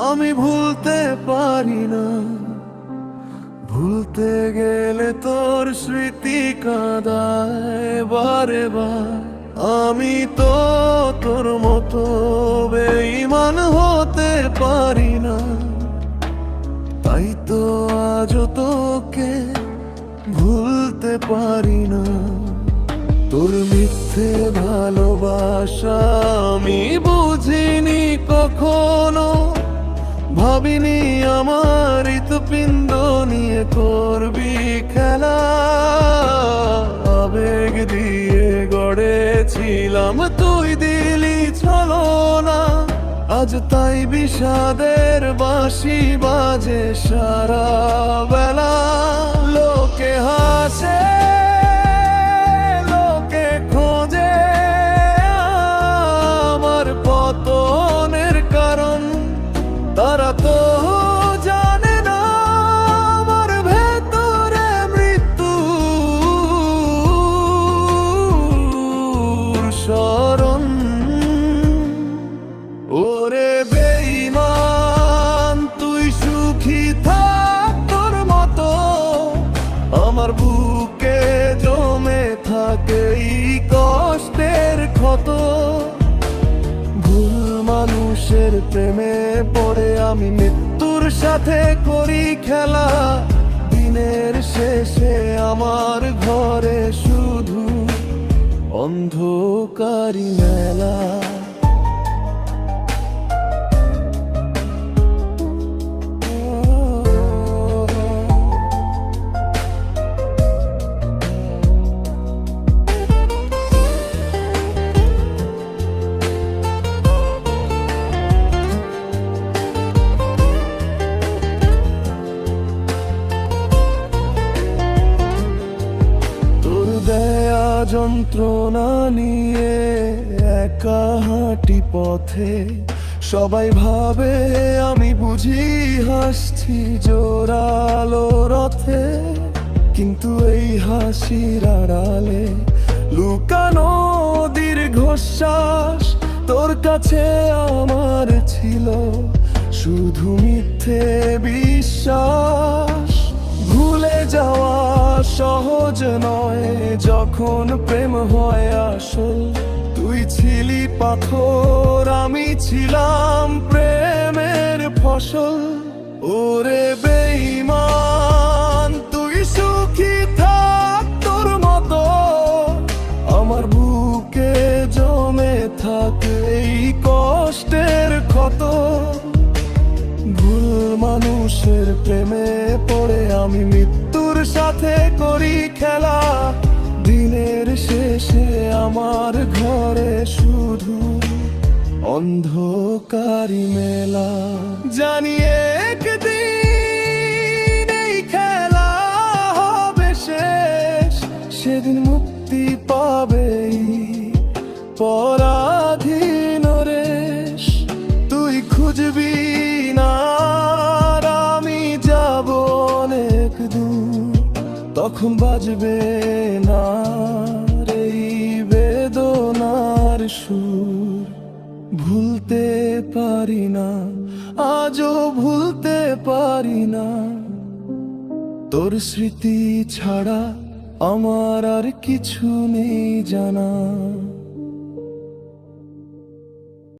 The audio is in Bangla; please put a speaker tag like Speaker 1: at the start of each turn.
Speaker 1: আমি ভুলতে পারি না। ভুলতে গেলে তোর স্মৃতি কাঁদায় বারে বার। আমি তো তোর মতো বেঈমান হতে পারি না। তাই তো আজও তোকে ভুলতে পারি না। তোর মিথ্যে ভালোবাসা আমি বুঝিনি কখনো। ভাবিনি আমার হৃৎপিণ্ড নিয়ে করবি খেলা। আবেগ দিয়ে গড়েছিলাম, তুই দিলি ছলনা। আজ তাই বিষাদের বাঁশি বাজে সারা বেলা। লোকে হাসে, লোকে খোঁজে আমার পতনের কারণ। তারা তো জানে না আমার ভেতরে মৃত্যুর শরণ। ওরে বেঈমান, তুই সুখী থাক তোর মতো। আমার বুকে জমে থাকে এই কষ্টের ক্ষত। ভুল মানুষের প্রেমে পড়ে আমি মৃত্যুর সাথে করি খেলা। দিনের শেষে আমার ঘরে শুধু অন্ধকারই মেলা। যন্ত্রণা নিয়ে একা হাঁটি পথে। সবাই ভাবে আমি বুঝি হাসছি জোরালো রথে। কিন্তু এই হাসির আড়ালে লুকানো দীর্ঘশ্বাস। তোর কাছে আমার ছিল শুধু মিথ্যে বিশ্বাস। ভুলে যাওয়া সহজ নয় যখন প্রেম হয় আসল। তুই ছিলি পাথর, আমি ছিলাম প্রেমের ফসল। ওরে বেঈমান, তুই সুখী থাক তোর মতো। আমার বুকে জমে থাকে এই কষ্টের ক্ষত। ভুল মানুষের প্রেমে পড়ে আমি মৃত্যুর সাথে করি খেলা। দিনের শেষে আমার ঘরে শুধু অন্ধকারই মেলা। জানি একদিন এই খেলা হবে শেষ। সেদিন মুক্তি পাবে পরাধীন রেশ। তুই খুঁজবি না আর আমি যাব অনেক দূর। তখন বাজবে না এই বেদনার সুর। ভুলতে পারি না, আজও ভুলতে পারি না। তোর স্মৃতি ছাড়া আমার আর কিছু নেই জানা।